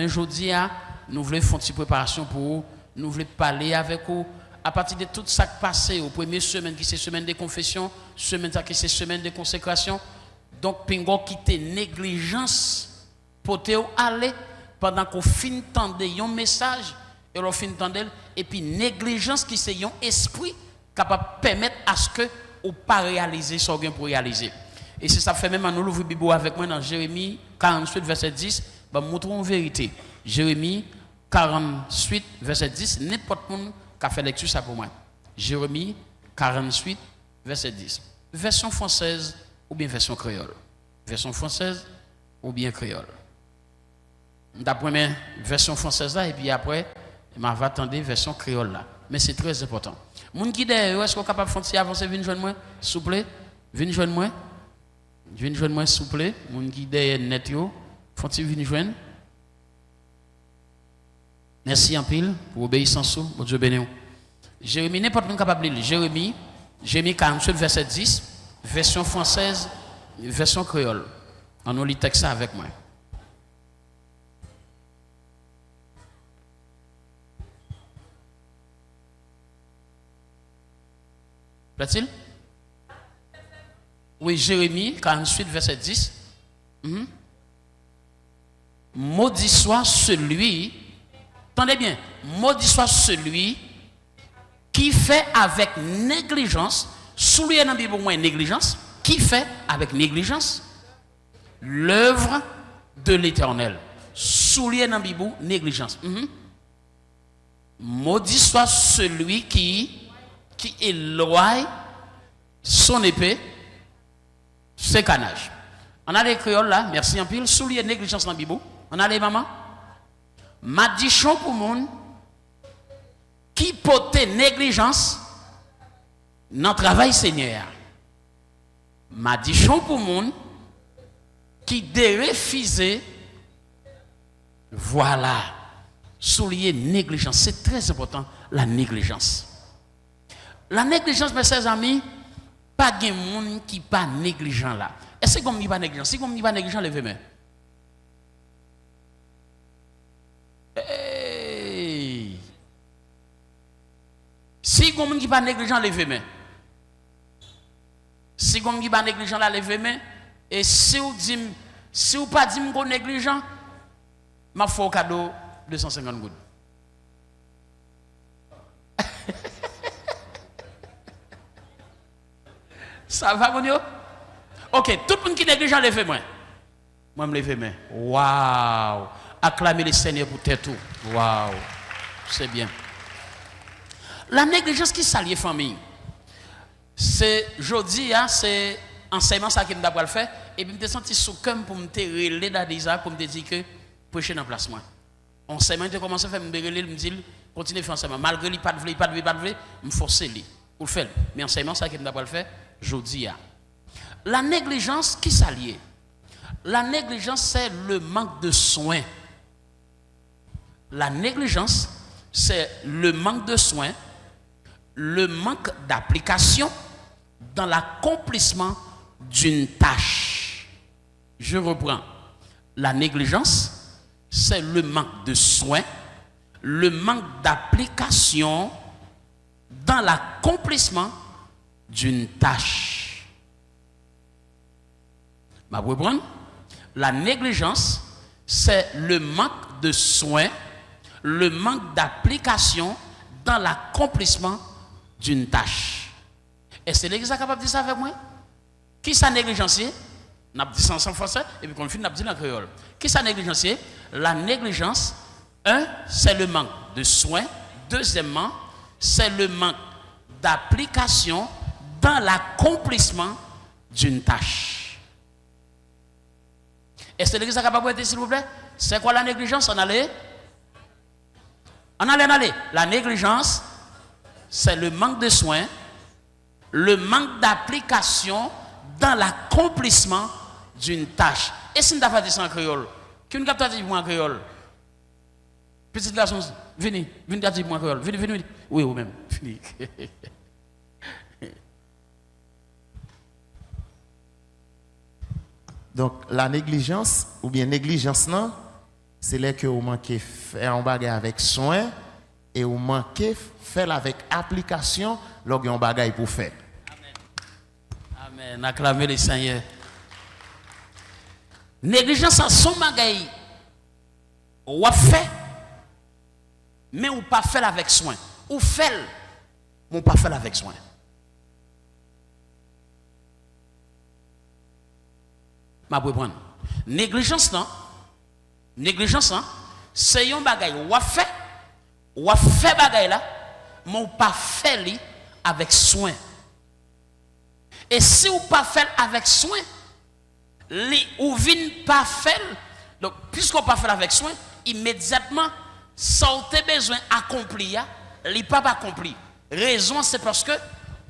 aujourd'hui, nous voulons faire une petite préparation pour vous, nous voulons parler avec vous à partir de tout ça qui passé aux premières semaines, qui c'est semaine de confession, semaine qui c'est semaine de consécration. Donc, pingo quitter négligence pour te aller pendant qu'on finit d'entendre un message et on finit d'entendre et puis négligence qui c'est un esprit capable de permettre à ce que ou pas réaliser ce qu'on pour réaliser. Et c'est ça fait même à nous l'ouvrir Bible avec moi dans Jérémie 48 verset 10, bah montrons en vérité. Jérémie 48 verset 10, n'importe monde qui a fait lecture ça pour moi. Jérémie 48 verset 10. Version française ou bien version créole. Version française ou bien créole. La première version française là et puis après je vais attendre version créole là. Mais c'est très important. Moun qui derrière, est-ce qu'on est capable de faire avancer, venez joindre moi, s'il vous plaît. Venez joindre moi. Venez joindre moi, s'il vous plaît. Moun qui derrière net yo, font-ils venir joindre. Merci en pile pour obéissance. Mon Dieu béni. Jérémie, n'importe qui capable de lire. Jérémie 48, verset 10, version française, version créole. On lit le texte avec moi. Plaît-il? Oui, Jérémie 48, verset 10. Maudit soit celui, attendez bien, maudit soit celui qui fait avec négligence, soulier dans la Bible moins négligence, qui fait avec négligence l'œuvre de l'Éternel. Soulier dans la Bible négligence. Maudit soit celui qui éloigne son épée, ses canages. On a les créoles là, merci en pile, soulier négligence dans la Bible. On a les mamans. Madichon pour monde qui porte négligence dans le travail Seigneur. Madichon pour monde qui refuse, voilà, soulier négligence. C'est très important, la négligence. La négligence, mes chers amis, pas de monde qui pas négligent là. Est-ce que comme il pas négligent? Si comme il pas négligent, levez-moi. Hey. Si comme il pas négligent, levez-moi. Si comme il pas négligent là, levez-moi. Et si vous pas dit que négligent, m'a fait un cadeau 250 gouttes. Ça va, mon Dieu? Ok, tout le monde qui est négligent, levez-moi. Moi, je me lève-moi. Waouh! Acclamez le Seigneur pour tout. Waouh! C'est bien. La négligence qui s'allie famille. C'est, jeudi, c'est enseignement ça que je dois faire. Et puis, je me senti sous cœur pour me relayer dans des pour me dire que prêcher dans le placement. Enseignement, je commence à faire, me relayer, me dire, continuez à faire enseignement. Malgré lui, pas de vle, me forcer lui. Pour le faire. Mais enseignement ça que je dois faire. Jodi. La négligence qui s'allie. La négligence, c'est le manque de soins. La négligence, c'est le manque de soins, le manque d'application dans l'accomplissement d'une tâche. Je reprends. La négligence, c'est le manque de soins, le manque d'application dans l'accomplissement d'une tâche. Ma reprendre. La négligence, c'est le manque de soins, le manque d'application dans l'accomplissement d'une tâche. Est-ce que l'église est capable de dire ça avec moi? Qui ça négligencier? N'a dit ça en français et puis qu'on finit n'a dit en créole. Qui ça négligencier? La négligence, c'est le manque de soins. Deuxièmement, c'est le manque d'application dans l'accomplissement d'une tâche. Est-ce que l'église est capable de dire, s'il vous plaît? C'est quoi la négligence? On allait. La négligence, c'est le manque de soins, le manque d'application dans l'accomplissement d'une tâche. Et si nous avons dit ça en créole, qui nous a dit en créole? Petite garçon, venez dire en créole. Venez. Oui, vous-même. Donc, la négligence, ou bien négligence, non, c'est là que vous manquez faire un bagage avec soin et vous manquez faire avec application lorsque un bagage pour faire. Amen. Amen. Acclamez le Seigneur. Négligence en son bagage ou fait mais ou pas fait avec soin. Ou fait mais ou pas fait avec soin. Ma pour prendre. Négligence non. Négligence non, c'est un bagage ou fait bagage là, mais ou pas fait li avec soin. Et si ou pas fait avec soin, li ou vinn pas fait, donc puisqu'on pas fait avec soin, immédiatement ça a besoin accomplir, li pas accompli. Raison c'est parce que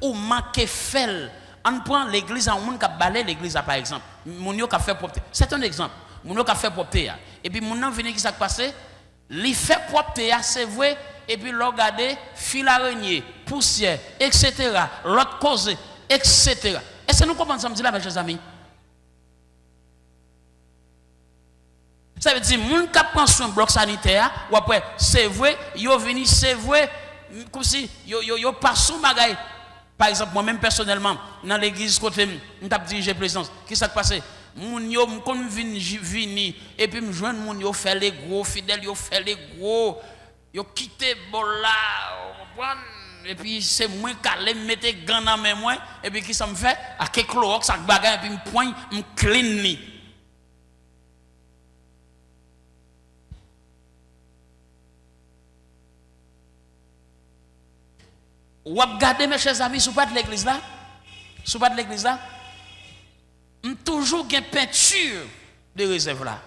ou manque fait. On prend l'église en monde qui balé l'église par exemple. Mon yo qui fait propre. C'est un exemple. Mon yo qui fait propre et puis mon nom vient qui s'est passé, li fait propre c'est vrai et puis l'on regarde fil araignée, poussière, etc. l'autre cause, etc. Est-ce que nous comprenons ça me dit là mes chers amis? Ça veut dire moun qui prend soin bloc sanitaire ou après c'est vrai, yo venu c'est vrai comme si yo pas sous bagaille. Par exemple, moi-même personnellement, dans l'église, côté, je suis dirigé présidence. Qu'est-ce qui s'est passé? Moun yo, comme vini, et puis me joindre moun yo, fait les gros, fidèles, yo fait les gros, yo quitté bola, et puis c'est moi qui allais mettre gants dans mes mains, et puis qui ça me fait? À quelques chlorox, ça bagaille, et puis me poigne, me clean ni. Ou regardez mes chers amis, sous pas de l'église là, sous pas de l'église là, toujours une peinture de réserve là.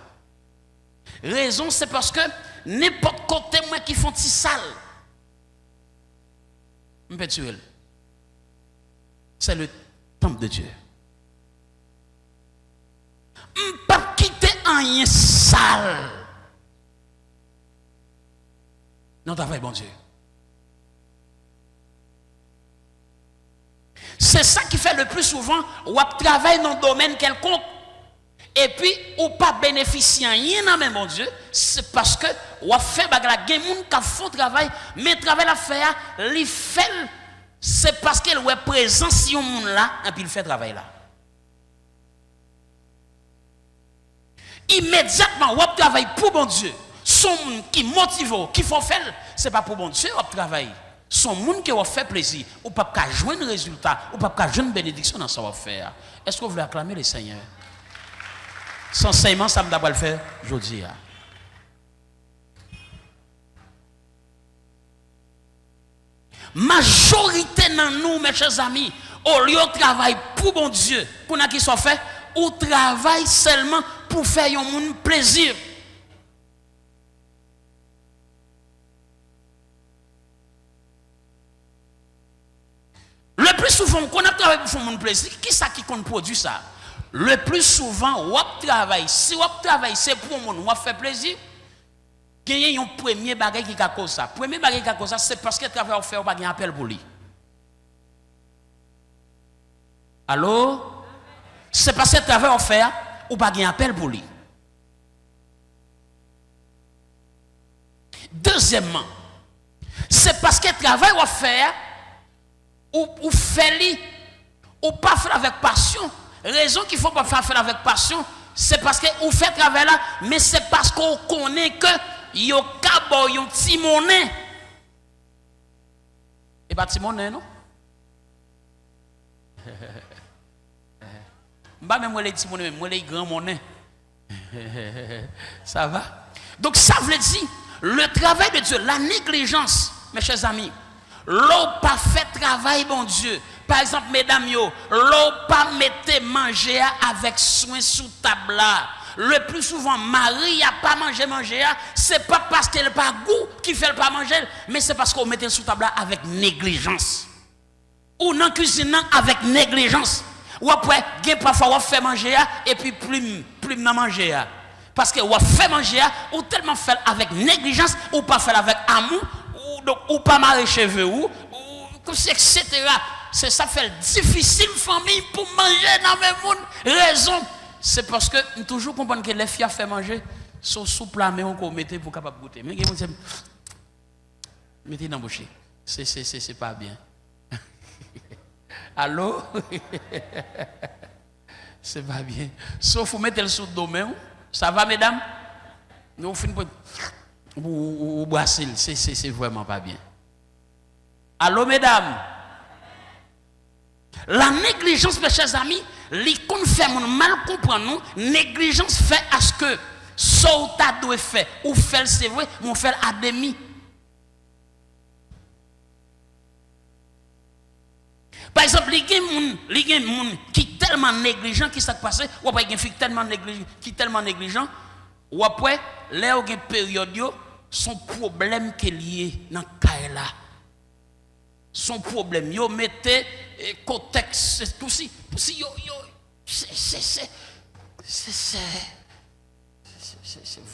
Raison c'est parce que n'importe côté moi qui font si sale, peinture. C'est le temple de Dieu. Pas quitter rien sale. Non, t'as fait bon Dieu. C'est ça qui fait le plus souvent, ou travaille dans un domaine quelconque, et puis ou pas bénéficier rien dans même bon Dieu, c'est parce que ou fait bagala, gen moun qui font travail, mais travail à faire, li fait, c'est parce qu'elle est présent si on moun là, et puis il fait travail là. Immédiatement, ou travaille pour bon Dieu, son moun qui motive, qui font faire, c'est pas pour bon Dieu, ou travaille. Son monde qui va faire plaisir, ou pas qu'à joindre résultat, ou pas qu'à joindre bénédiction dans sa faire. Est-ce que vous voulez acclamer le Seigneur? Sans enseignement, ça me doit le faire, je dis. Majorité dans nous, mes chers amis, au lieu de travailler pour bon Dieu, pour nous qui soit fait, ou travaille seulement pour faire un monde plaisir. Le plus souvent, qu'on a travaillé pour faire mon plaisir, qui ça qui compte produit ça? Le plus souvent, on travaille. Si on travaille, c'est pour mon, on fait plaisir. Il y a un premier bagage qui a cause ça. Premier bagage qui a cause ça, c'est parce que le travail fait, on pas un appel pour lui. Allô? C'est parce que le travail fait, on pas un appel pour lui. Deuxièmement, c'est parce que le travail fait, ou fait ou pas faire avec passion. Raison qu'il faut pas faire avec passion, c'est parce que vous faites travail là, mais c'est parce qu'on connaît que yo kabo yon timoné. Et pas timoné non? Pas même moi les timoné, moi les grands monnaie. Ça va? Donc ça veut dire le travail de Dieu, la négligence, mes chers amis. L'eau pas fait travail, bon Dieu. Par exemple, mesdames, l'eau pas mette manger avec soin sous table là. Le plus souvent, Marie a pas manger, c'est pas parce qu'elle n'a pas goût qui fait pas manger, mais c'est parce qu'on mette sous table là avec négligence. Ou non cuisine avec négligence. Ou après, parfois on fait manger et puis plus n'a manger. Parce que on fait manger ou tellement fait avec négligence ou pas fait avec amour. Donc, ou pas marrer cheveux, ou etc. C'est ça fait difficile famille pour manger dans le monde. Raison, c'est parce que nous toujours comprendre que les filles fait manger. Son soupe là, mais on peut mettre pour capable goûter. Mais vous mettez dans la bouche. C'est pas bien. Allô? C'est pas bien. Sauf vous mettez le sous le domaine. Ça va, mesdames? Nous finissons pour brasser. C'est vraiment pas bien. Allô, mesdames? La négligence, mes chers amis, les qu'on fait mal comprendre nous, négligence fait à ce que ce que doit faire ou faire c'est vrai, mon faire à demi. Par exemple, les gens qui tellement négligent qui s'est passé, ou après les filles tellement négligent qui tellement négligent, ou après là où il y a une période son problème qui est lié dans le là. Son problème, yo mettez contexte tout si yo c'est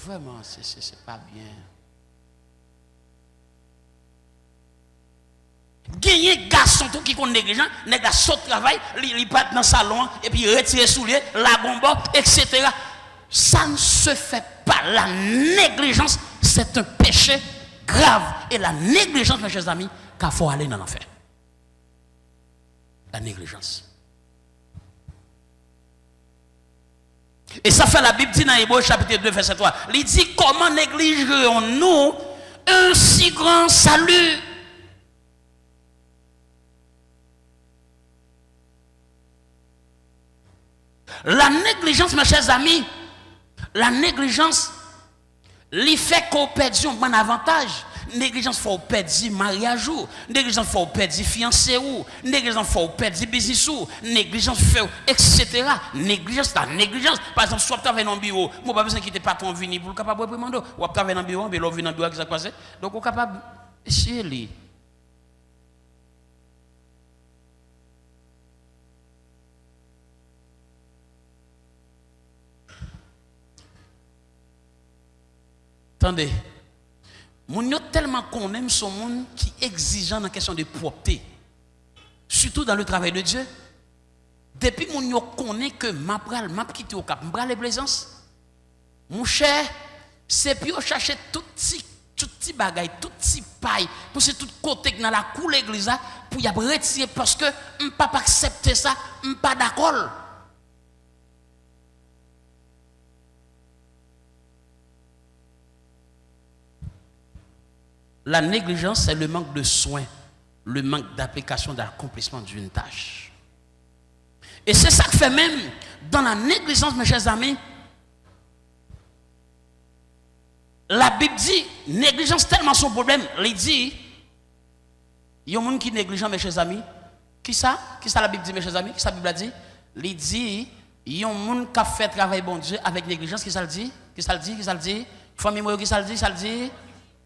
vraiment c'est pas bien. Gagner garçon tout qui est négligent, nèg la saute travail, il part dans le salon et puis retirer soulier, la bombe, etc. Ça ne se fait pas. La négligence, c'est un péché grave. Et la négligence, mes chers amis, qu'il faut aller dans l'enfer. La négligence. Et ça fait la Bible dit dans Hébreux chapitre 2, verset 3. Il dit comment négligerons-nous un si grand salut? La négligence, mes chers amis, la négligence, lui fait qu'on perd un bon avantage. Négligence, faut perdre mariage ou, négligence, faut perdre fiancé ou, négligence, faut perdre business ou, négligence, fait, etc. Négligence, la négligence. Par exemple, soit tu as dans un bureau, moi, pas besoin de quitter patron venir pour le capable de prendre, ou tu as dans un bureau, mais l'on vient dans le bureau, qui s'est passé. Donc, on est capable d'essayer. Attendez, moun yo tellement qu'on aime son monde qui est exigeant dans la question de propreté, surtout dans le travail de Dieu. Depuis moun yo connaît que m'a quitté au cap, m'bral les plaisances. Mon cher, c'est puis chercher tout petit bagay, tout petit paille, pour c'est tout côté dans la cour l'église pour y retirer parce que m'pas pas accepter ça, m'pas d'accord. La négligence, c'est le manque de soins, le manque d'application, d'accomplissement d'une tâche. Et c'est ça que fait même dans la négligence, mes chers amis. La Bible dit, négligence tellement son problème. Il dit, il y a un monde qui est négligent, mes chers amis. Qui ça? Qui ça la Bible dit, mes chers amis? Qui ça la Bible dit? Il dit, il y a un monde qui a fait travail bon Dieu avec négligence. Qui ça le dit? Qui ça le dit? Qui ça le dit? Famille moi, qui ça le dit? Ça le dit?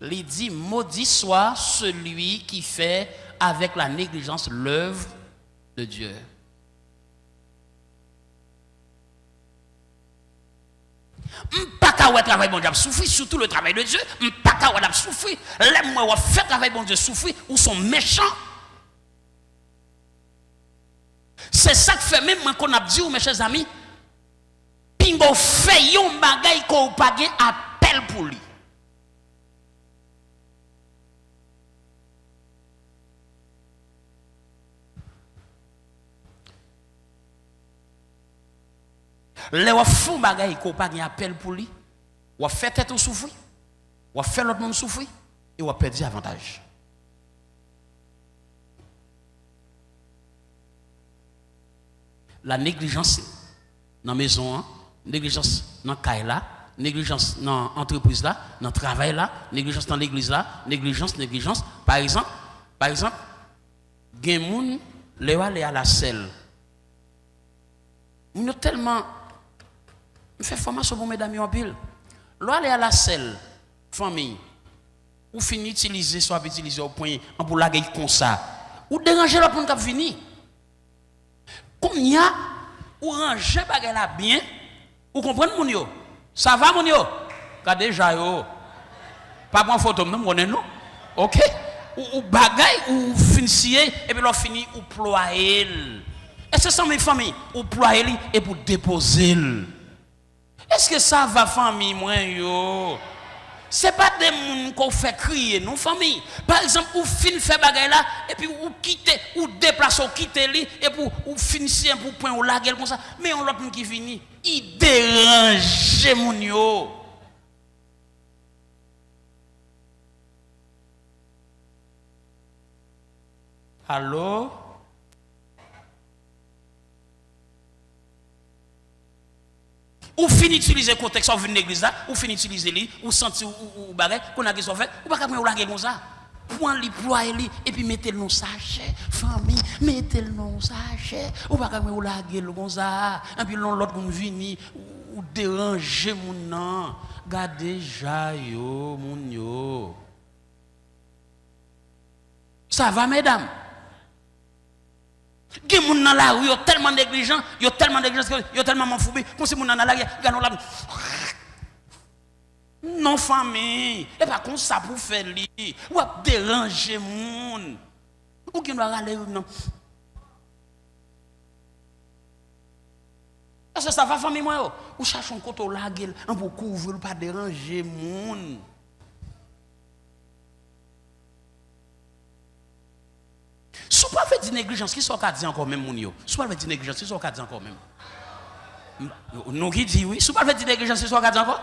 Il dit, maudit soit celui qui fait avec la négligence l'œuvre de Dieu. Pas qu'à travail bon Dieu souffrir, surtout le travail de Dieu. Pas qu'à souffrir. L'aime-moi fait travail bon Dieu souffrir ou sont méchants. C'est ça que fait même qu'on a dit, mes chers amis, pingo fait yon bagay qu'on pas appel pour lui. Les wa font bagay ko pas gen appel pour lui, ou fait tête ou souffrir, ou fait l'autre monde souffrir et ou perdre avantage. La négligence dans maison, négligence dans caille là, négligence dans entreprise là, dans travail là, négligence dans l'église là, négligence. Par exemple, gen moun les wa aller à la selle. Nous tellement je fais formation pour mesdames en pile. Là, aller à la selle, famille, ou finir utiliser, soit utiliser au point, pour la gueule comme ça. Ou déranger la pour nous venir. Comme il y a, ou ranger bagay la bien, ou comprendre mon yo. Ça va mon yo? Car déjà yo. Pas prendre photo, nous connaissons nous. OK? Ou bagay, ou finir, et puis l'on finit, ou ployer. Et c'est ça mes familles, ou ployer et pour déposer. Est-ce que ça va famille moi yo? C'est pas des gens qu'on fait crier, non famille. Par exemple, ou fin fait bagay là et puis ou quitter ou déplacer ou quitter lui et pour ou finir pour point ou la gueule comme ça. Mais on l'autre qui finit, il dérange moun yo. Allô? Ou finit utiliser le contexte, ou venir l'église là, ou finit utiliser lui, ou sentir ou bagay, qu'on a question fait, ou pas comme ou la comme ça. Point li ployer li et puis mettez le nom sachet, famille, mettez le nom sachet, ou pas comme ou la comme ça. Et puis l'autre moun vini ou déranger moun nan, gardez ja yo moun yo. Ça va mesdames? Gen moun nan la rue, yo tellement négligent, yo tellement manfoubé, comme si moun nan la rue, ganon la. Non famille, et pas comme ça pour faire li, ou ap déranger moun. Ou gen doit râler non. Est-ce que ça va famille moi yo? Ou cherche un côté la gueule, un pour couvrir pas déranger moun. Si vous avez dit négligence, qui sont dit encore même moun yo? Si vous avez dit négligence, qui sont dit encore même? Nous qui dit oui, si vous avez dit négligence, qui sont dit encore?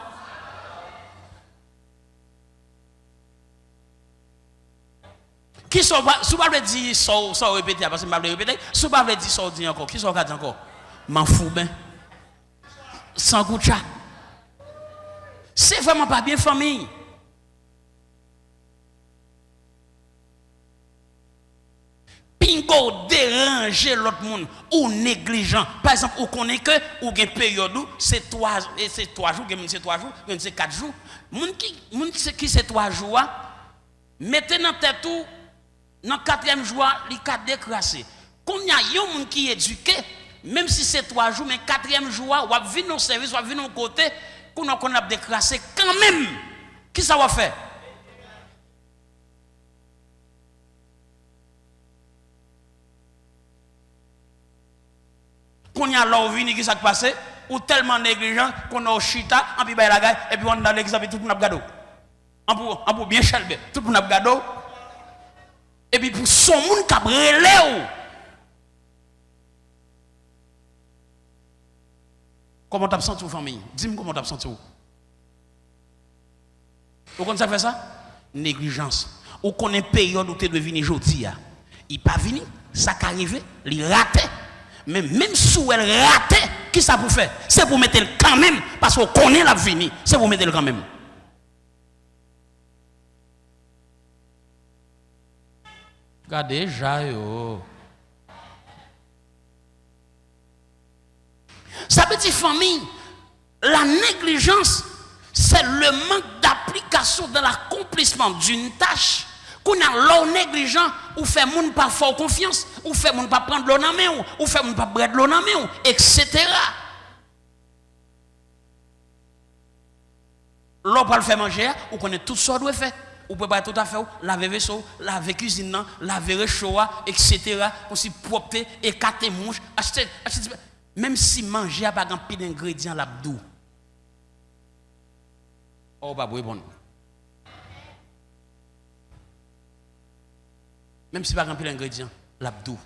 Qui sont si vous avez dit ça répéter parce que je vais répéter, si vous avez dit ça dit encore, qui sont dit encore? M'en fous ben. Sans goût de chat. C'est vraiment pas bien famille. Pingo déranger l'autre monde ou négligent. Par exemple, on connaît que ou une période où c'est 3 jours, c'est 3 jours, c'est 4 jours. Moun qui c'est 3 jours, mettez dans tête tout dans 4e jour, il ka décrassé. Quand il y a un monde qui est éduqué, même si c'est 3 jours, mais 4e jour, ou va venir au service, ou va venir au côté, qu'on a décrassé quand même. Qui ça va faire? Qu'on y a là vini qui s'est passé ou tellement négligent qu'on a au chita en puis la gagne et puis on dans l'église tout le monde a gado en pour bien chalbe tout le monde a gado et puis pour son monde qui a brûlé comment t'as senti famille dis-moi comment t'as senti vous connaissez ça fait ça négligence ou qu'on est période où tu dois venir aujourd'hui il pas venu ça qui arrivé il raté. Mais même si elle rate, qui ça pour faire? C'est pour mettre le quand même, parce qu'on connaît la venue. C'est pour mettre le quand même. Regardez, Jayo. Ça veut dire, famille, la négligence, c'est le manque d'application dans l'accomplissement d'une tâche. Qu'on a l'eau négligent, ou fait moun pas fort confiance, ou fait moun pas prendre l'eau dans main, ou fait moun pas prendre l'eau dans main, etc. L'eau pas le faire manger, ou connaît tout ça doit faire. Ou peut pas tout à fait, laver vaisseau, laver cuisine, laver réchaud, etc. Aussi propre, écarter mouche, acheter, même si manger a pas grand pile d'ingrédients l'abdou. Oh bah bon. Même si pas rempli l'ingrédient, l'abdou.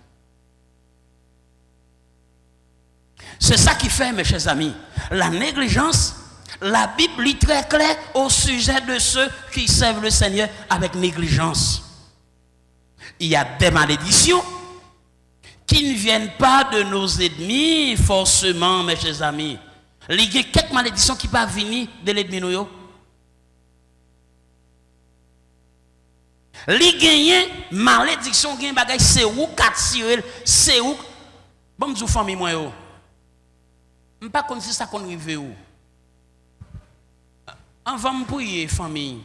C'est ça qui fait, mes chers amis, la négligence. La Bible est très claire au sujet de ceux qui servent le Seigneur avec négligence. Il y a des malédictions qui ne viennent pas de nos ennemis forcément, mes chers amis. Il y a quelques malédictions qui peuvent venir de l'ennemi. Li gagne malédiction gagne bagay c'est ou qu'a tiré c'est ou bon m'dou famille moi yo m'pas connait si ça qu'on rive ou avant me prier famille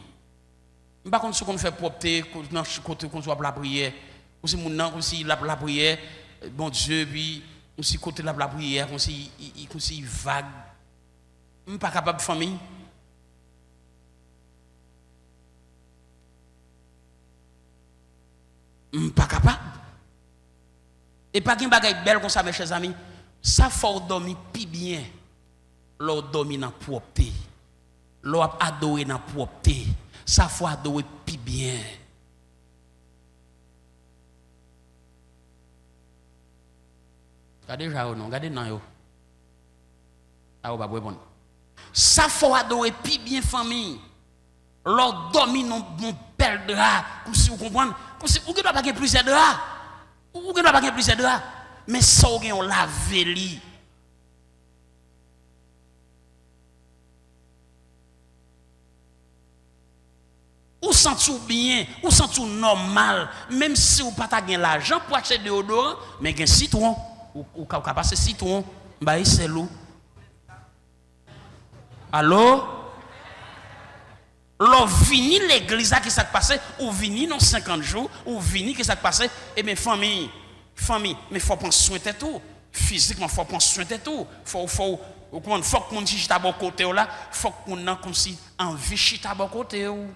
m'pas connait ce qu'on fait propre dans côté qu'on soit la prière ou si mon nan comme si la prière bon Dieu puis aussi côté la prière comme si vague m'pas capable famille. Pas capable. Et pas qu'un bagage belle comme ça, mes chers amis. Ça faut dormir plus bien. l'on domine en propreté, l'on adoré dans propreté, ça faut adorer plus bien. Regardez Jao non, regardez non yo. Ah ou pas répondre. Ça faut adorer plus bien famille. L'on domine en bon bel drap, comme si vous comprenez, comme si vous ne doit pas gagner plusieurs draps. Vous ne doit pas gagner plusieurs draps, mais ça on gagne la véli. Ou sens-tu bien, ou sens-tu normal, même si vous pas gagner l'argent pour acheter déodorant, mais gagne citron, ou ka passer citron, bah c'est l'eau. Allô? L'on vini l'église qui s'est passé, ou vini dans 50 jours, ou vini qui s'est passé, et bien famille, mais faut prendre soin de tout. Physiquement, faut prendre soin de tout. Faut que mon chita bon côté là, faut que mon comme si envie chita bon côté ou.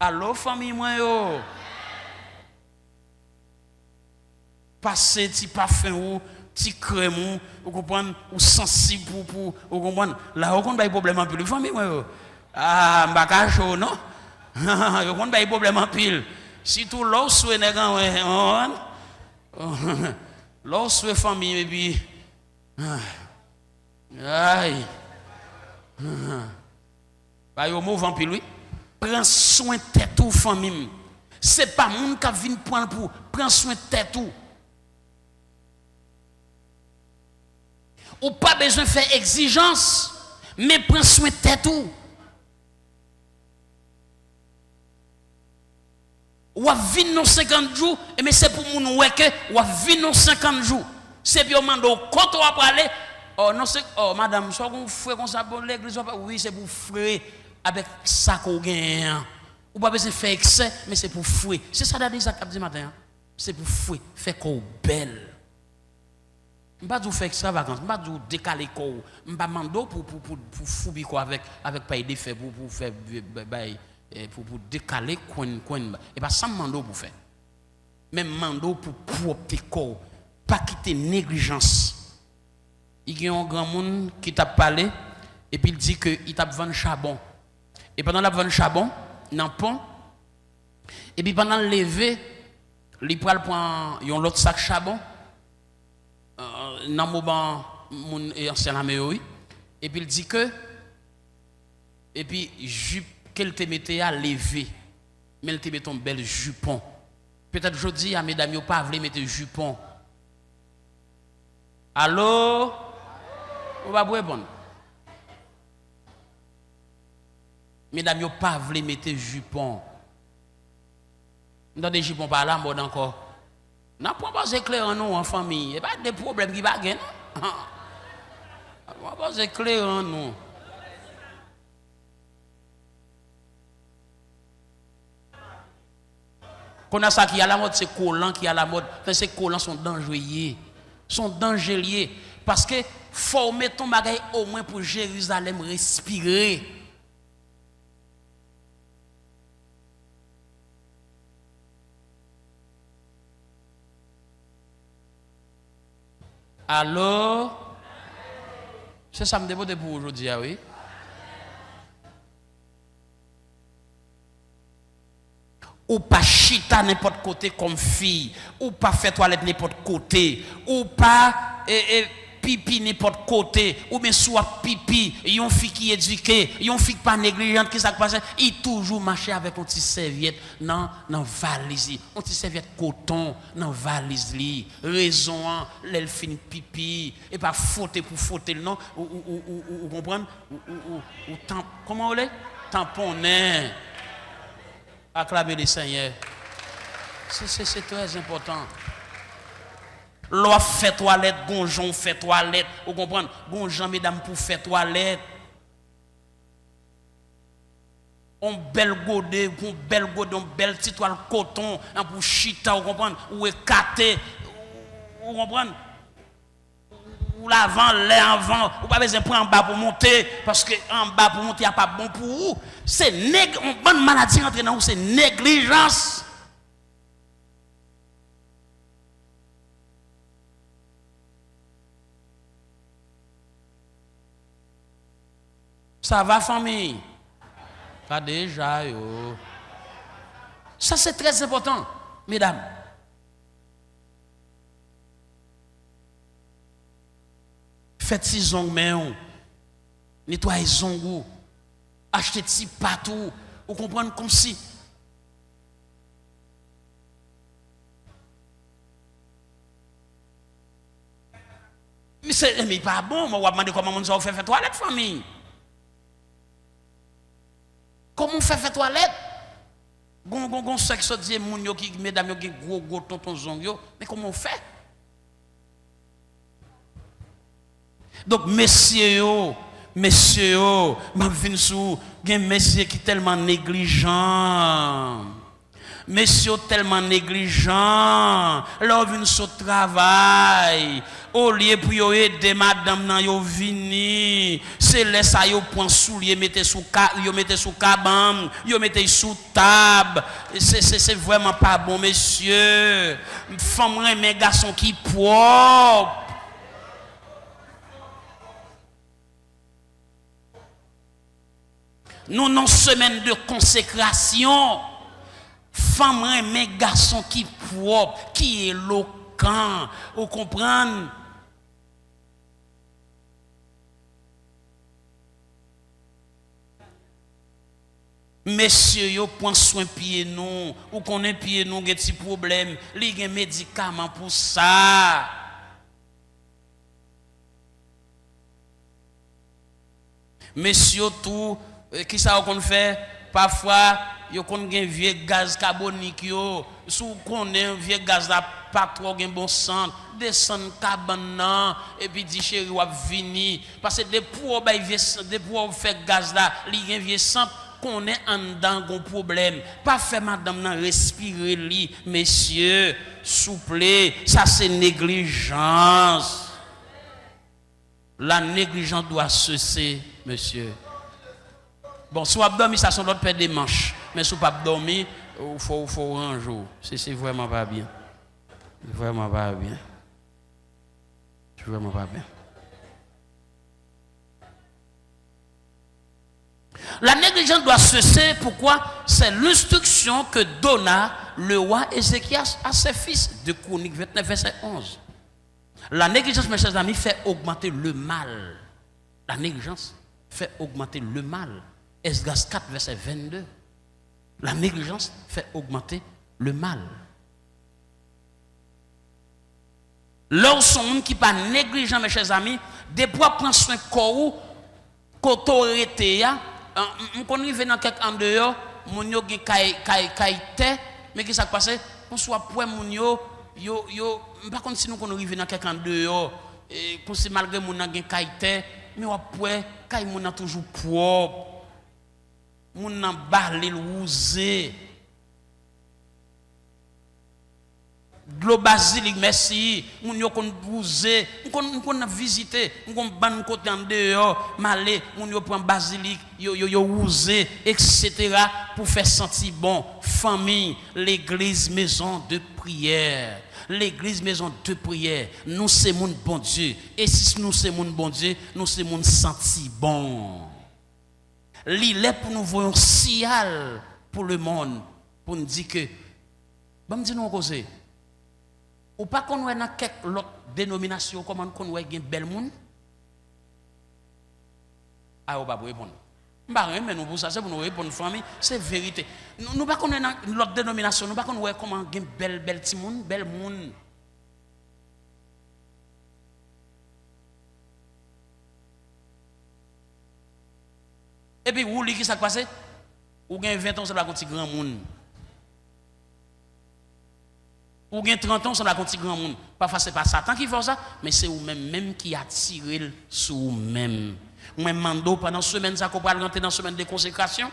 Allô famille moi yo. Passer petit parfum ou petit crème ou comprendre ou sensible pour ou comprendre là on pas problème en pile famille moi yo. Ah m'baka chaud non. Yo kon pas problème en pile. Si tout l'eau soué nèg ouais. L'eau soué famille et puis aïe. Ba yo mouvant pile oui. Prends soin de tête ou famille. C'est pas monde qui vient prendre pour prendre soin de tête ou. Ou pas besoin de faire exigence, mais prends soin de tête ou. Ou à vivre dans 50 jours, mais c'est pour moun ouais que ou à vivre dans 50 jours. C'est bien mando quand on va aller oh non c'est oh madame soit qu'on frère comme ça pour l'église oui c'est pour frère avec ça qu'on gagne. Ou pas besoin de faire excès, mais c'est pour frère. C'est ça d'aller ça cap du matin. C'est pour frère, faire qu'on belle. M'pas dou faire extravagance, m'pas dou décaler quoi, m'pas mando pour foubi quoi avec pas de faire pour faire pour décaler coin et pas sans mando pour faire. Même mando pour propre corps, pas quitter négligence. Il y a un grand monde qui t'a parlé et puis il dit que il t'a vendu charbon. Et pendant la vente charbon dans pont et puis pendant le lever, il prend un autre sac charbon. Dans moment mon ancien ami et puis il dit que et puis jupe qu'elle te mettait à lever mais elle te met un bel jupon peut-être aujourd'hui à mesdames yo pas voulu mettre jupon allô on va répondre mesdames yo pas voulu mettre jupon dans des jupons par là mode encore. N'a pas éclair en nous en famille. Il n'y a pas de problème qui va gagner. On pas éclair en nous. Qu'on a ça qui a la mode, c'est collants qui a la mode. Ces collants sont dangereux. Sont dangereux. Parce que faut mettre ton bagage au moins pour Jérusalem respirer. Allô? C'est ça me demande pour aujourd'hui, oui? Ou pas chita n'importe côté comme fille, ou pas faire toilette n'importe côté, ou pas pipi n'importe côté, ou bien soit pipi, yon fille qui éduquée, yon fille pas négligente qui ça passe, il toujours marcher avec une petite serviette dans valise, une petite serviette coton dans valise li, raison l'elle fin pipi et pas faute pour faute non ou comprendre ou comment on est tamponner acclamer le Seigneur. C'est très important. L'on fait toilette, gonjon fait toilette, vous comprenez? Gonjon mesdames pour faire toilette. On bel godé, on bel petit toile coton, pour chita, vous comprenez? Ou écarté, vous comprenez? Ou l'avant, l'avant, ou pas besoin de prendre en bas pour monter, parce que en bas pour monter, il n'y a pas bon pour vous. C'est une bonne maladie entre dans vous, c'est négligence. Ça va, famille? Pas déjà, yo. Ça, c'est très important, mesdames. Faites si zong men, nettoyez zongou, achetez si partout, vous comprenez comme si. Mais pas bon, moi, je vais demander comment on fait toilette, famille. Comment on fait toilette? Gon sexe dit moun yo qui mesdames yo qui gros tonton zong yo, mais comment on fait? Donc messieurs m'a vinn sou gen messieurs qui tellement négligent. Messieurs tellement négligent, leur vinn sou travail. Au lieu pour yo aider madame nan yo vini, c'est laisse ça yo point soulier mettez sous cabane, yo mettez sous table. C'est vraiment pas bon messieurs. Femme mes garçons qui propre. Nous non semaine de consécration. Femme mes garçons qui propre, qui éloquent, vous comprenez? Messieurs, yo prend soin pied nous, ou connaît pied nous gen petit problème, li gen médicament pour ça. Messieurs tout qui ça qu'on fait parfois yo kon gen vieux gaz carbonique yo, sou connaît vieux gaz là pas trop gen bon sang, descend cabane nan et puis dit chéri ou vini parce que des pour faire gaz là, li gen vieux sang qu'on est en dedans gon problème, pas faire madame nan respirer li, messieurs, souple, ça c'est négligence. La négligence doit cesser, monsieur. Bon, si vous avez dormi, ça sont l'autre paire des manches, mais si vous n'avez pas dormi, il faut ranger. C'est vraiment pas bien. Vraiment pas bien. Vraiment pas bien. La négligence doit cesser. Pourquoi? C'est l'instruction que donna le roi Ézéchias à ses fils, de Chroniques 29, verset 11. La négligence, mes chers amis, fait augmenter le mal. La négligence fait augmenter le mal. Esdras 4, verset 22. La négligence fait augmenter le mal. Lorsqu'on sont qui pas négligent, mes chers amis, des fois prendre soin de corps, qu'autorité, on arrive dans quelques en dehors, mon yo gen kay mais qui ça passe? On soit point mon yo par contre si nous qu'on arrive dans quelques en dehors, et comme si malgré mon gen kay mais on point kay mon toujours propre. Mon nan balé rousé. Glo basilic merci, mon yo kon rousé, on visiter, on ban côté en dehors, malé, mon yo prend basilic, yo rousé, etc. pour faire sentir bon famille, l'église maison de prière. L'église maison de prière, nous c'est mon bon Dieu. Et si nous c'est mon bon Dieu, nous c'est mon senti bon. L'île est pour nous voir un signal pour le monde, pour nous dire que, bon, me dit nous causer. Ou pas qu'on ait dans quelques autres dénominations, comment qu'on ait un bel monde? Ah, on va répondre. Mais nous pour ça, c'est pour nous répondre famille, c'est vérité. Nous pas qu'on ait dans l'autre dénomination, nous pas qu'on ait comment un bel petit monde, bel monde. Et puis, où qui s'est passé? Ou gagne 20 ans, ça va continuer grand monde. Ou gagne 30 ans, ça va continuer grand monde. Parfois, ce n'est pas Satan qui fait ça, mais c'est vous-même qui attire sur vous-même. Moi, mando pendant semaine, ça qu'on va rentrer dans la semaine de consécration.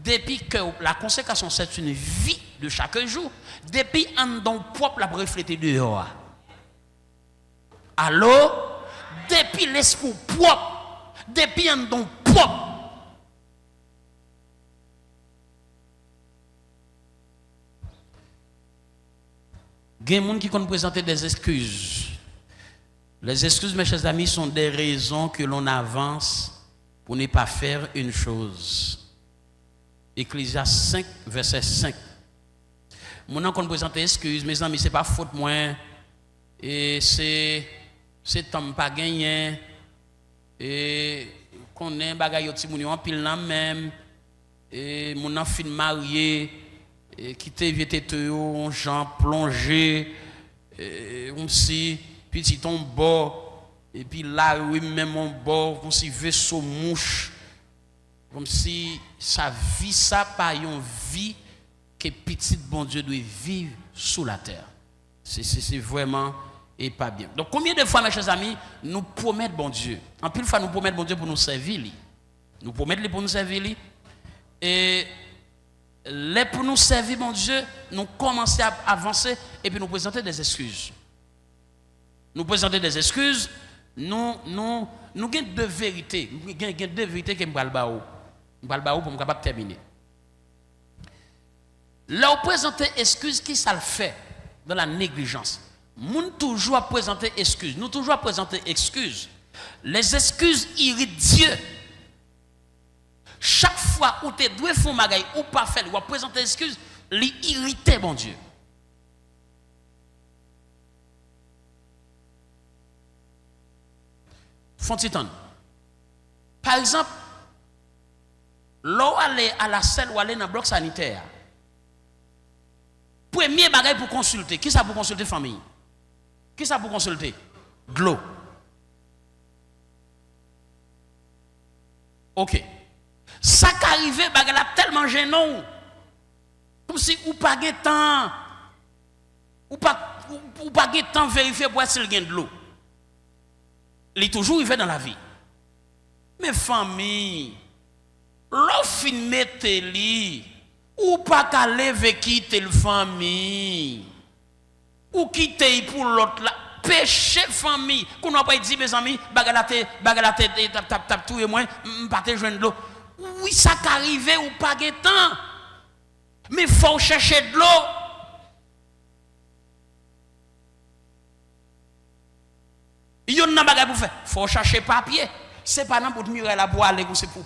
Depuis que la consécration, c'est une vie de chaque jour. Depuis un don propre, la refléter dehors. Alors, depuis l'esprit propre, depuis un don propre, il y a des gens qui ont présenté des excuses. Les excuses, mes chers amis, sont des raisons que l'on avance pour ne pas faire une chose. Ecclésiaste 5, verset 5. Mon nom qu'on présente excuse, mes amis, c'est pas faute moi. Et c'est temps pas gagné. Et qu'on ait bagaille petit moun en pile là même. Et mon enfant marié et quitter vieux teux, Jean plongé on si petit ton bord et puis là oui même mon bord comme si vaisseau mouche comme si sa vie ça pas une vie que petit bon Dieu doit vivre sous la terre. C'est vraiment et pas bien. Donc combien de fois mes chers amis nous promettons bon Dieu. En plus fois nous promettons bon Dieu pour nous servir lui. Nous promettons pour nous servir lui. Et pour nous servir mon Dieu, nous commençons à avancer et puis nous présenter des excuses. Nous présenter des excuses, nous avons deux vérités. Nous avons deux vérités que nous allons pour nous capable terminer. Là, on présente excuses, qui ça le fait dans la négligence. Nous toujours présenter excuses. Nous toujours présenter excuses. Les excuses irritent Dieu. Chaque fois où tu dois faire un bagage ou pas faire, ou présenter excuses, l'irriter, bon Dieu. Fontitan. Par exemple, là aller à la selle ou aller dans le bloc sanitaire. Premier bagage pour consulter. Qui ça pour consulter famille? Qui ça pour consulter? De l'eau. Ok. Ça qui arrive, bagage là tellement gênant. Comme si ou pas de temps. Ou pas de temps vérifier pour s'il y a de l'eau. Il est toujours arrivé dans la vie. Mais famille, l'offre mette li ou pas qu'à lever quitter le famille ou quitter pour l'autre là péché famille qu'on n'a pas dit mes amis bagalate tap tout et moi pas te joindre l'eau. Oui ça qu'arrive ou pas de temps. Mais faut chercher de l'eau. Il y a un bagage pour faire. Il faut chercher papier. Ce n'est pas pour te mirer la boîte, c'est pour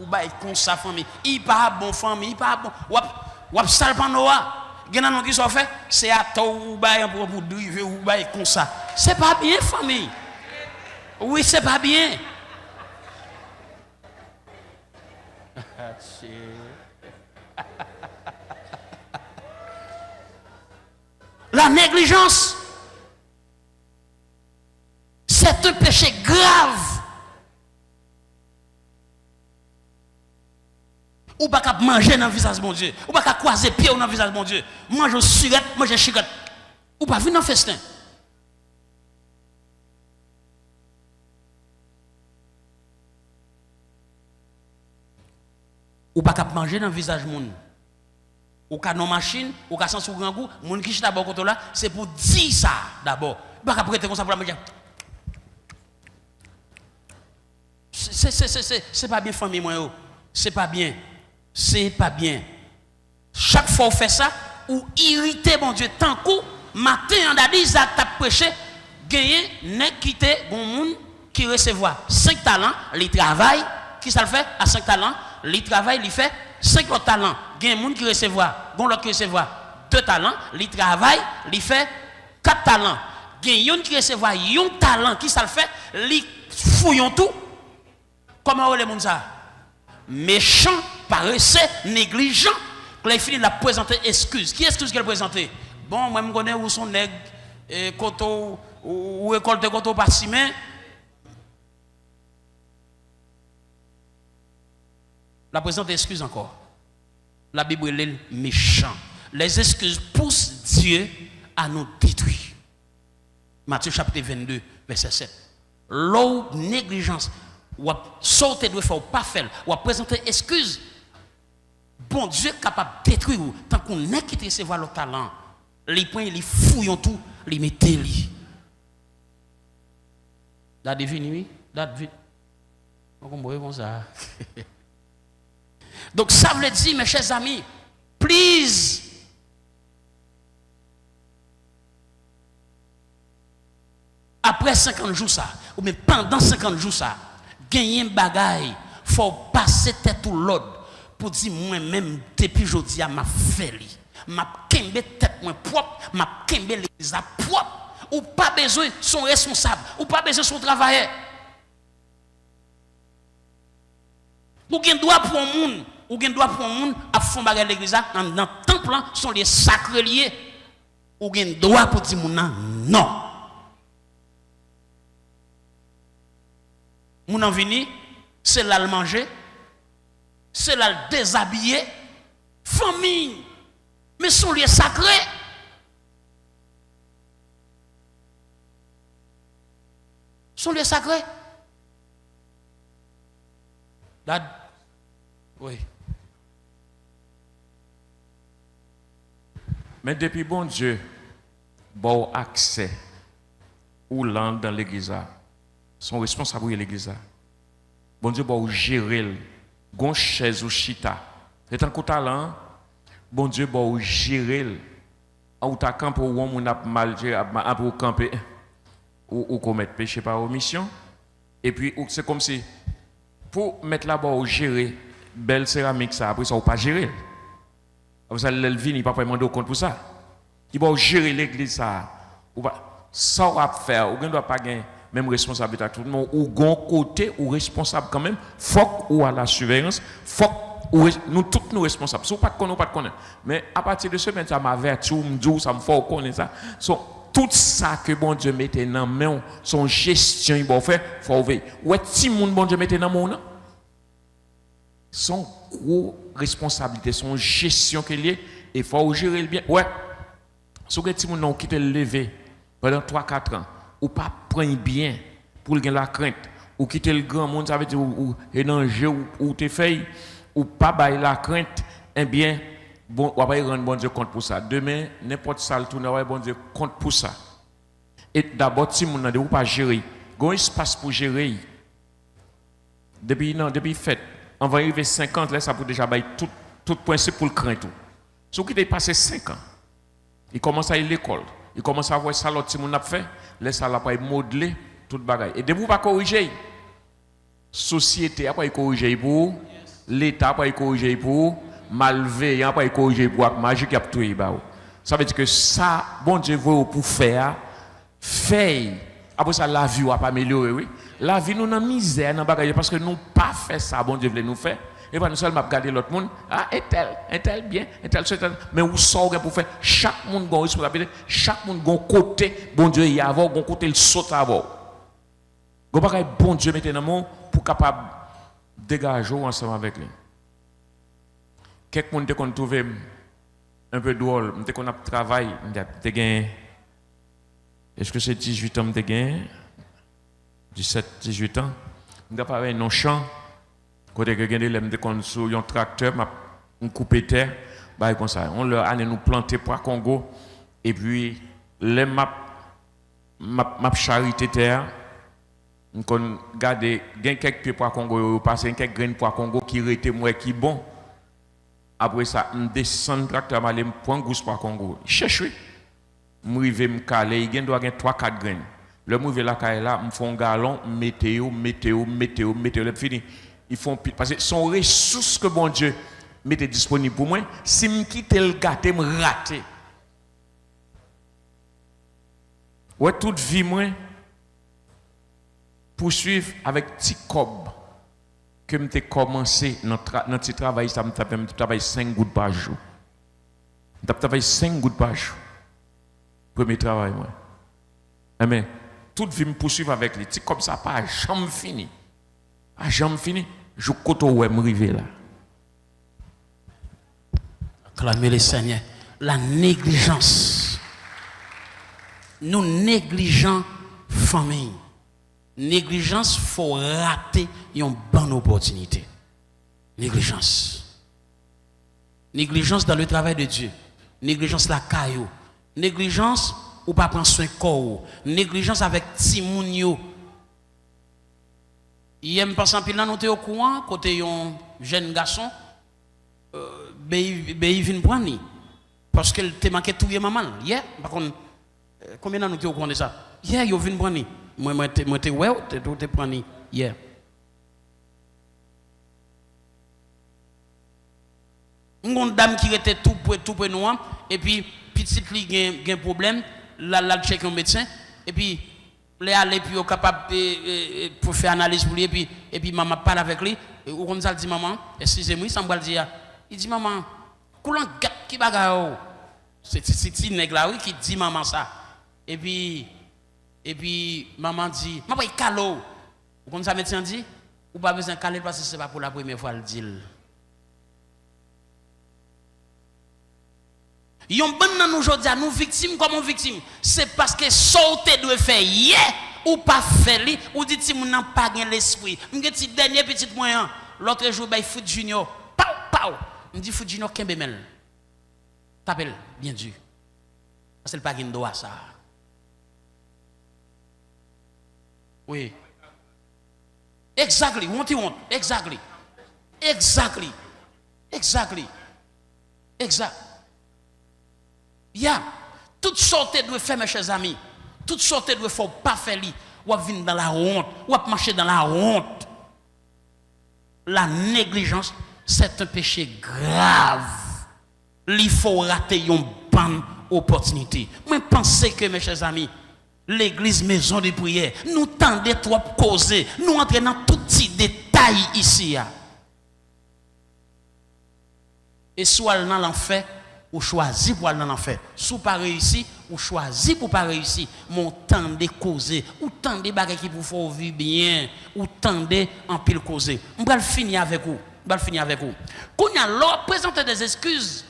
bailler comme ça, famille. Il n'est pas bon, famille, il n'est pas bon. Ou ap salpan noa. Il y a qui sont fait, c'est à toi ou bailler pour driver ou bailler comme ça. Ce n'est pas bien, famille. Oui, ce n'est pas bien. La négligence. C'est un péché grave. Ou pas qu'à manger dans le visage de mon Dieu. Ou pas qu'à croiser pied dans le visage de mon Dieu. Manger surette, manger chicotte. Ou pas venir dans le festin. Ou pas qu'à manger dans le visage de mon Dieu. Ou qu'à nos machines, ou qu'à sans grand goût, mon qui d'abord côté là, c'est pour dire ça d'abord. Ou pas qu'à prêter comme ça pour la manger. C'est pas bien famille moi. C'est pas bien. C'est pas bien. Chaque fois qu'on fait ça, ou irriter mon Dieu tant coup, matin on a dit ça t'a prêché, gagner n'est quitté bon monde qui recevoir 5 talents, les travail, qui ça le fait à 5 talents, les travail, il fait 5 autres talents. Gagne monde qui recevoir, bon l'autre qui recevoir 2 talents, les travail, il fait 4 talents. Gagne un qui recevoir un talent, qui ça le fait, les fouillons tout. Comment on les monde ça? Méchant, paresseux, négligent. Quand il finit de la présenter excuse. Qui excuse qu'elle présenter? Bon, moi je connais où sont nègres et coteau ou récolte coteau par ciment. La présente excuse encore. La Bible est méchant. Les excuses poussent Dieu à nous détruire. Matthieu chapitre 22, verset 7. L'eau négligence. Ou sauter de faire ou pas faire, ou présenter excuse. Bon Dieu est capable de détruire tant qu'on est qui recevoir le talent. Les points, les fouillons tout, les mettez li. La devine, oui, la devine. Comme ça. Donc ça veut dire, mes chers amis, please. Après 50 jours ça, ou même pendant 50 jours ça, gagner un bagaille faut passer tête tout l'autre pour dire moi-même depuis aujourd'hui à m'a fait li. M'a kembe tête moi propre, m'a kembe l'église propre. Ou pas besoin son responsable, ou pas besoin son travailleur. Ou gen droit pour un monde, ou gen droit pour un monde à fond bagarre l'église dans temple sont les sacrés liés. Ou gen droit pour dire non. Moun en vini, c'est là le manger, c'est là le déshabiller, famille, mais sont les sacrés. Sont les sacrés. Oui. Mais depuis bon Dieu, bon accès ou land dans l'église, sont responsables de l'église. Bon Dieu, bon gérer, gon chaise ou chita. C'est un coup talent. Bon Dieu, bon gérer. Ou ta camp pour on a mal pour camper ou commettre péché par omission. Et puis c'est comme si pour mettre là-bas gérer belle céramique ça après ça ou pas gérer. Après ça l'elvin il pas demander compte pour ça. Il va gérer l'église ça ou pas ça va faire ou doit pas gagner même responsabilité à tout le monde ou gon côté ou responsable quand même faut ou à la surveillance faut nous tous nous responsables. Si vous ne pas connaître mais à partir de ce moment ça m'a vertu ça me faut connaître ça. Tout ça que bon Dieu mette dans main son gestion il va faire faut veiller. Ouais si moun bon Dieu mette dans main son gros responsabilité son gestion qu'il est et faut gérer le bien. Ouais. Si vous avez non qui te lever pendant 3-4 ans ou pas prendre bien pour gagner la crainte ou quitter le grand monde ça veut dire ou énergie ou te fait ou pas bailler la crainte eh bien bon on va rendre bon Dieu compte pour ça demain n'importe ça le tourner bon Dieu compte pour ça et d'abord si mon n'a pas gérer gon espace pour gérer depuis fait on va arriver 50 là ça pour déjà bailler tout principe pour le crainte tout si vous qui passé 5 ans il commence à aller à l'école il commence à voir ça l'autre si mon a fait laisse ça là pas modeler toute bagaille et debout pas corriger société après corriger pour l'état après corriger pour malveillant après corriger pour magique qui a tout ça veut dire que ça bon Dieu veut pour faire après ça la vie va pas améliorer oui la vie nous dans misère dans bagaille parce que nous pas fait ça bon Dieu voulait nous faire et pas nous seulement regarder l'autre monde ah est tel bien est tel mais où sort pour faire chaque monde gon responsabilité chaque monde gon côté bon Dieu y avoir gon côté le saute avant gon bagaille bon Dieu mettez dans mon pour capable dégager ensemble avec lui quelques monde qu'on trouvé un peu drôle dès qu'on a travaillé t'es gagné est-ce que c'est 18 ans t'es gagné 17 18 ans on a pas un champ côté que gagné l'aime de qu'on sur un tracteur on couper terre bah comme ça on leur allait nous planter pour Congo et puis les map charité terre on garder gain quelques pieds pour Congo passer quelques graines pour Congo qui était moi qui bon après ça on descend tracteur aller prendre gousse pour Congo chercher m'river me caler il doit gagner 3-4 graines le m'river la caille là me font galon météo le fini ils font parce que son ressource que bon Dieu mette disponible pour moi si me quitter le gâter me rater ouais toute vie moi poursuivre avec petit cob que me commencé dans petit travail ça me travaille 5 gouttes par jour me travaille 5 gouttes par jour premier travail moi amen toute vie me poursuivre avec les petits comme ça pas jamais fini à jamais fini je côté où me river là acclamez le Seigneur la négligence nous négligeons famille négligence faut rater une bonne opportunité négligence dans le travail de Dieu négligence la caillou négligence ou pas prendre soin corps négligence avec timounio hier me passant pile là nous était au courant côté un jeune garçon il vient prendre parce qu'elle te manqué tout maman hier par contre combien d'années nous était au courant de ça hier il vient prendre moi te ouais te prendre hier Une dame qui était tout près nous, et puis petite li gen problème, la check un médecin, et puis les aller puis capable pour faire analyse pour lui, et puis maman parle avec lui, ou comme ça dit maman, excusez-moi, ça me dire, il dit maman, coulant gat qui bagarre, c'est petit nègre là oui qui dit maman ça, et puis maman dit, maman il calo, ou comme ça médecin dit, ou pas besoin de caler parce que c'est pas pour la première fois le dit. Yon bon nan nous aujourd'hui nous victimes comme victimes, c'est parce que sauter doit faire hier ou pas faire li ou dit si moun nan pas gen l'esprit. M'gen ti dernier petit moyen, l'autre jour bay foot junior. Pau. Me dit foot junior kembe mel. T'appelle bien dur. Parce que le pas gen droit ça. Oui. Exactly, what you want? Exactly. Yeah. Toute sorte de faire, mes chers amis. Toute sorte de faire pas faire li. Ou venir dans la honte. Ou marcher dans la honte. La négligence, c'est un péché grave. Il faut rater une bonne opportunité. Moi, pensez que, mes chers amis, l'église maison de prière, nous tendons trop causer. Nous entrons dans tout petit détail ici. Et soit dans l'enfer, ou choisi pour aller dans l'enfer. Si pas réussi, ou choisi pour pas réussir. Mon temps de causer, ou temps de bagages qui pour faire vivre bien, ou temps de en pile causer. On va finir avec vous. Qu'on y a l'or présenter des excuses.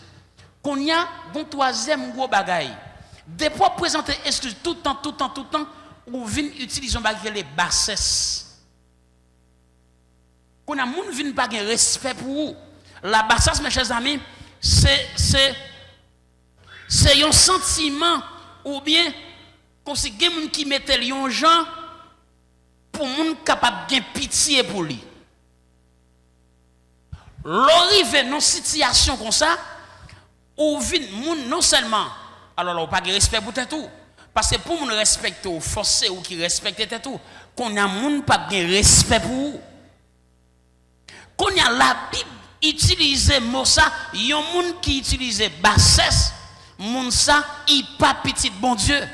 Qu'on y a bon troisième gros bagaille. Depuis présenter excuses tout le temps, ou vient utiliser un bagage les bassesses. Qu'on a moun vient pas de respect pour vous. La bassesse, mes chers amis, c'est un sentiment ou bien comme si quelqu'un qui mettait les gens pour moun capable de pitié pour lui. L'arrivée dans une situation comme ça, ou vin moun non seulement alors on pas de respect pour tout parce que pour moun respecter ou forcer ou qui respecte tout qu'on a moun pas de respect pour vous. Qu'on a la Bible utiliser mot ça, yon moun qui utilise bassesse, moun ça, il pas petit bon Dieu.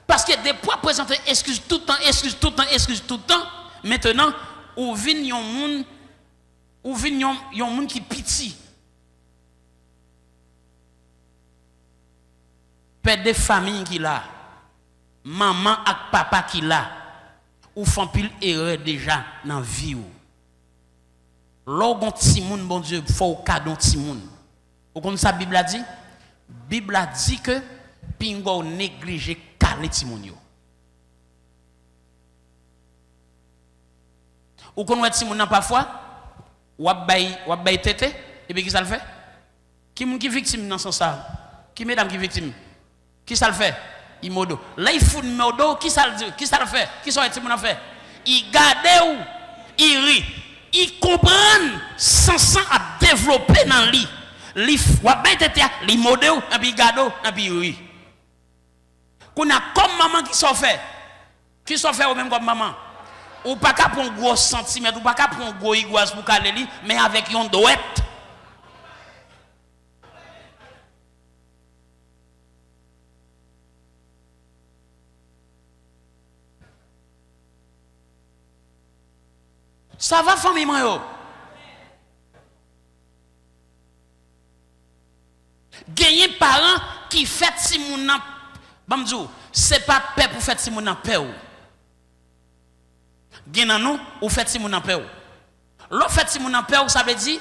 Parce que des fois présenter excuse tout le temps, maintenant ou vin yon moun qui piti. Père de famille qui là, maman et papa qui là, ou font pile erreur déjà dans vie ou. Lorsqu'on timoun, bon Dieu, faut cadeau timoun. Vous connaissez ça, Bible a dit? Bible a dit que pingo négligé calé timoun yo. Vous connaissez timoun parfois? Ou bay tete, et puis qui ça le fait? Qui est victime dans ce sens? Qui mesdames qui victime? Qui ça le fait? Il modo. Là il fout modo, qui ça le dit? Qui ça le fait? Qui sont les timoun en fait? Il garde ou il rit. Il comprend sans à développer dans lui. Li wa bête li modèle et puis gado et puis oui. Qu'on a comme maman qui s'en fait. Qui s'en fait au même comme maman. Ou pas qu'à prendre gros centimètre ou pas qu'à prendre gros iguaz pour caler li mais avec yon douette. Ça va, famille, moi, gagner parents qui fait si moun nan, bamdou, c'est pas paix pour faire si moun nan paix ou. Gagner nous, ou fait si moun nan paix ou. L'autre fait si moun nan paix ou, ça veut dire,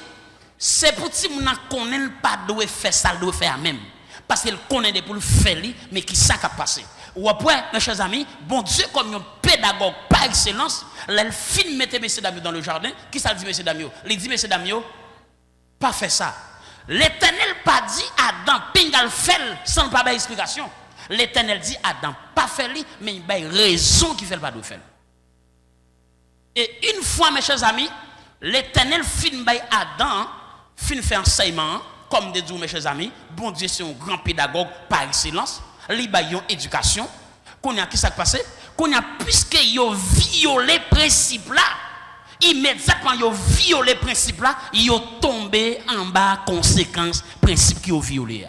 c'est pour si moun nan connaît pas doit faire ça, doit faire même. Parce qu'il connaît pour le faire, mais qui ça a passé. Ou après, mes chers amis, bon Dieu, comme un pédagogue par excellence, il filme mettre messieurs dames dans le jardin. Qui ça dit messieurs dames? Il dit messieurs dames, pas faire ça. L'Éternel pas dit Adam, pingal fait sans pas d'explication. L'Éternel dit Adam, pas faire lui, mais il y a raison qui fait le pas de faire. Et une fois, mes chers amis, l'Éternel filme Adam, filme fait enseignement, comme des mes chers amis, bon Dieu, c'est un grand pédagogue par excellence. Li ba yon éducation, qu'on a qui ça passé, qu'on a puisque yo violé principe là, Immédiatement, ils ont violé le principe là, ils ont tombé en bas conséquences, principe qui ont violé.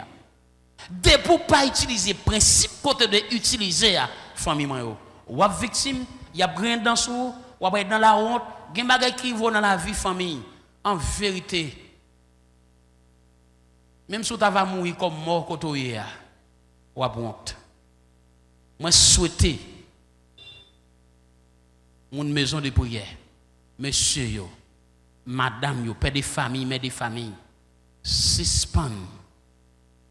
Dès pour pas utiliser principe côté de utiliser famille moi ou victime, il y a brin dans sous, ou dans la honte, gen bagay qui vont dans la vie famille. En vérité, même si tu vas mourir comme mort côté ou a honte. Moi souhaiter mon maison de prière, monsieur yo, madame yo, père de famille, mère de famille, suspend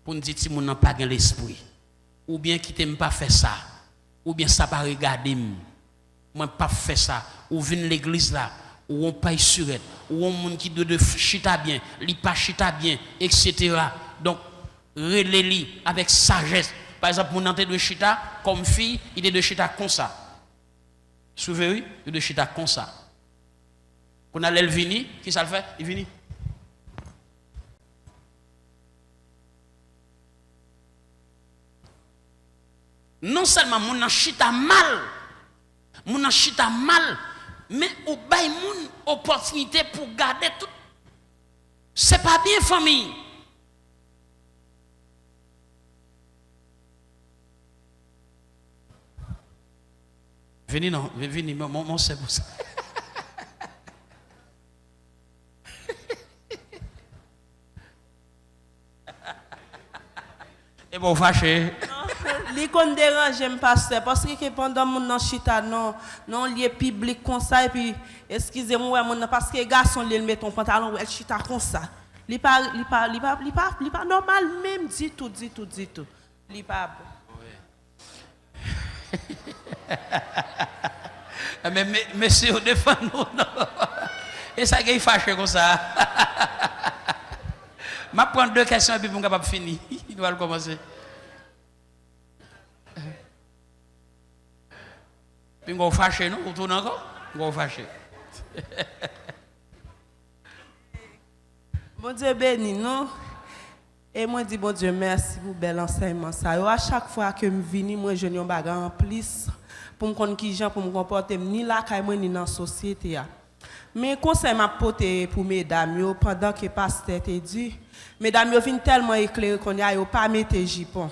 pour nous dire si mon n'a pas l'esprit, ou bien qui t'aime pas faire ça, ou bien ça pas regarder moi pas faire ça, ou vinn l'église là, ou on paye surette, ou on monde qui de chita bien, li pas chita bien, etc. Donc releli avec sagesse. Par exemple, mon entrée de chita comme fille, il est de chita comme ça. Souvenez, il est de chita comme ça. Quand elle vini, qui ça le fait? Il vini. Non seulement mon chita mal, mon chita mal, mais au bail mon opportunité pour garder tout. C'est pas bien famille. Venez non, venez, mon c'est pour ça. Et bon, fâché. Les qu'on dérange, j'aime pas ça. Parce que pendant mon chita, non, lieu public comme ça, et puis, excusez-moi, parce que les garçons, ils mettent ton pantalon, elle chita comme ça. Il pas normal, même, dit tout. Il pas bon. Mais, monsieur, défend-nous, non. Et ça, il est fâché comme ça. Je vais prendre 2 questions et puis je vais capable finir. Il doit commencer. Puis je vais fâcher, non? Vous tournez encore? Je vais fâcher. Bon Dieu béni, non? Et moi, dis bon Dieu, merci pour bel enseignement. Ça. À chaque fois que je viens, moi, je n'ai pas en plus pour me connaître qui gens, pour me comporter ni là, ni dans la société. Mais conseil m'a porté pour mesdames, pendant que le pasteur t'a dit, mesdames, vous venez tellement éclairées qu'on n'y a pas mettre jupon.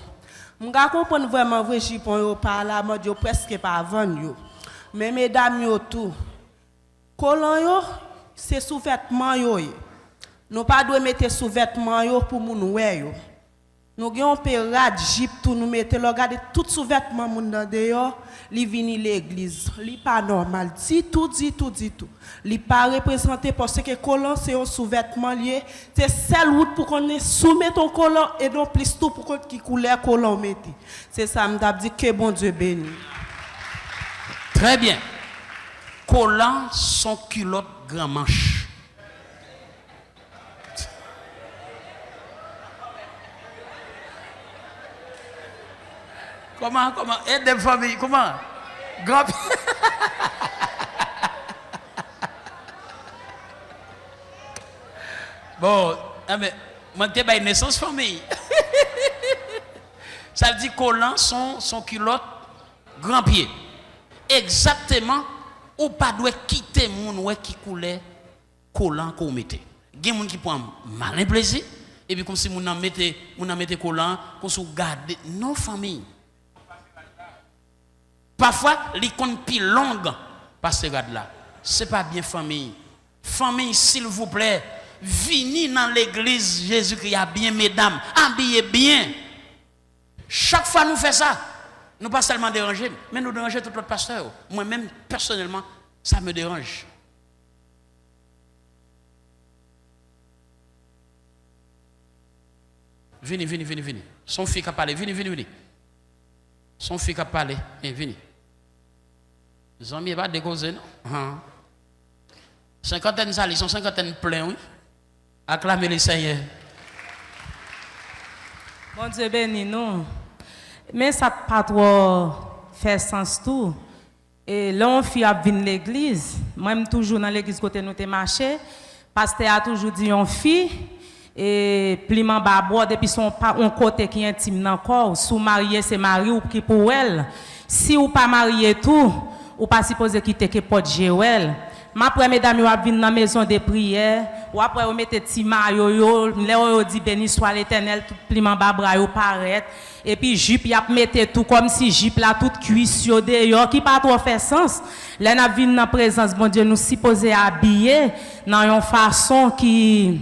Je comprends vraiment vrai jupon, pas là, je presque pas vendre. Mais mesdames, tout, collant, c'est sous-vêtement. Nous pas doit mettre sous-vêtement pour nous ouais. Nous avons un pérade jip tout nous mettre regarder tout sous-vêtement moun dans dehors, li vini l'église, li pas normal, dit tout. Li pas représenté parce que collant c'est un sous-vêtement lié, c'est seule route pour qu'on soumettre ton collant et non plus tout pour qu'on qui couleur collant metti. C'est ça m'd'a dit que bon Dieu béni. Très bien. Collant son culotte grand manche. Comment? Aide des familles, comment? Grand. Bon, mais moi, je suis naissance famille. Ça veut dire collant son culotte grand pied. Exactement, ou pas doit quitter mon qui coulait collant qu'on mettait. Il y a des gens qui prennent malin plaisir, et puis comme si mon mettait collant, qu'on se garde. Non, famille. Parfois, les comptes plus longues par ce gars-là. Ce n'est pas bien famille. Famille, s'il vous plaît, venez dans l'église Jésus-Christ a bien, mesdames, habillez bien. Chaque fois nous faisons ça, nous pas seulement déranger, mais nous déranger tout l'autre pasteur. Moi-même, personnellement, ça me dérange. Venez. Son fils qui a parlé, venez. Son fils qui a parlé, venez. Les amis, pas décauser, non? Cinquantaine salis, sont cinquantaine pleins, oui. Acclamez les Seigneurs. Bon Dieu béni, non. Mais ça pas trop fait sens tout. Et là, on fait à venir l'église. Moi-même, toujours dans l'église, côté nous te marché. Pasteur a toujours dit, on fille. Et pliement babo, depuis son côté qui est intime dans le corps. Sous marié, c'est mari ou qui pour elle. Si ou pas marié tout, ou pas supposé quitter que porte Jéhuel. après mesdames, vous venez dans la maison de prière, ou après vous mettez petit maillot, vous dit béni soit l'Éternel, tout pliement babra yo paraît, et puis jupe y a mettez tout comme si jupe là toute cuisse yo dehors qui pas trop fait sens. Là n'a vinn dans présence bon Dieu nous supposé habiller dans une façon qui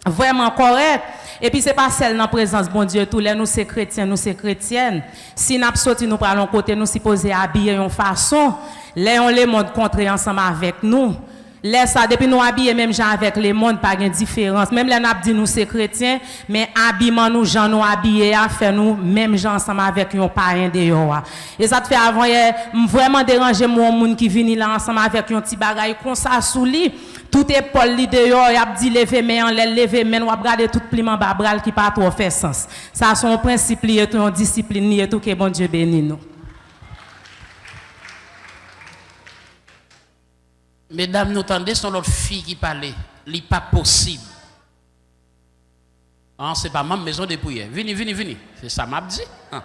vraiment correcte. Et puis c'est pas celle dans présence bon Dieu tous les nous c'est chrétiens, nous c'est chrétiennes. Si n'a sorti nous parlons côté nous supposé habiller une façon, les on les monde contrer ensemble avec nous. Laisse ça depuis nous habiller même gens avec les mondes pas de différence. Même les n'a dit nous c'est chrétiens, mais habillement nous gens nous habiller à faire nous même gens ensemble avec un parent dehors. Et ça te fait avant vraiment déranger mon monde qui vient là ensemble avec un petit bagaille comme ça sous lit. Tout épaule li dehors, y a dit lever main en l'air, lever main, ou regarder tout pliement babral qui pas trop fait sens. Ça son principe lié tout, une discipline lié tout que bon Dieu bénit nous. Mesdames, nous entendez, son l'autre fille qui parlait. Il pas possible. Ah, c'est pas ma maison de prière. Vini. C'est ça m'a dit. Ah.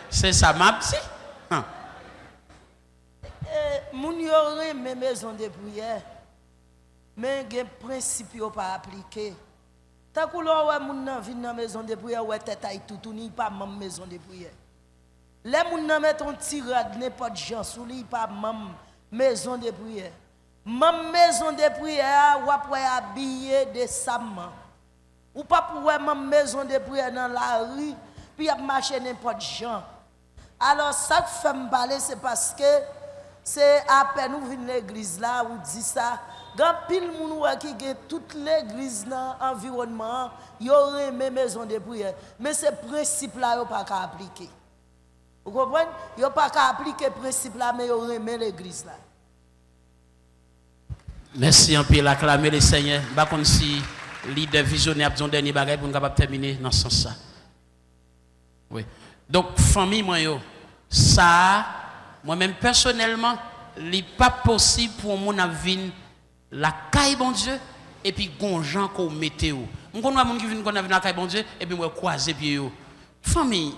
C'est ça m'a dit. Ah. Moun yo reme maison de prière. Mais gen principe yo pas appliqué. Tant que l'on ouais moun nan vinn dans maison de prière ouais tête ay tout ni pas même maison de prière. Les moun nan met ton tirade n'importe gens sous li pas même maison de prière. Même maison de prière ou après habillé décemment. Ou pas pour même maison de prière dans la rue puis a marcher n'importe gens. Alors ça que fait me parler c'est parce que c'est après nous venons l'église là ou dit ça grand pile moun qui gagne toute l'église dans environnement yo remet maison de prière mais ce principe là yo pas qu'à appliquer. Vous comprenez? Yo pas qu'à appliquer principe là mais yo remet l'église là. Merci en pile acclamer le Seigneur. Par contre si leader visionnaire a besoin dernier bagage pour nous capable terminer dans ce sens ça. Oui. Donc famille moi yo ça moi-même personnellement, il n'est pas possible pour moi de venir la caille bon Dieu et puis gonjan qu'on mette où. On connaît moun qui vient qu'on a la caille bon Dieu et puis moi croiser pied yo. Famille.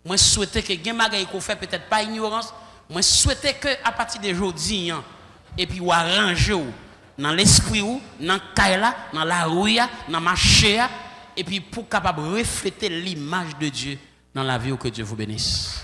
Moi souhaite que gen bagay qu'on fait peut-être pas ignorance, moi souhaite que à partir de aujourd'hui et puis ou arranger dans l'esprit ou dans caille là, dans la rue, dans marché et puis pour capable refléter l'image de Dieu dans la vie où que Dieu vous bénisse.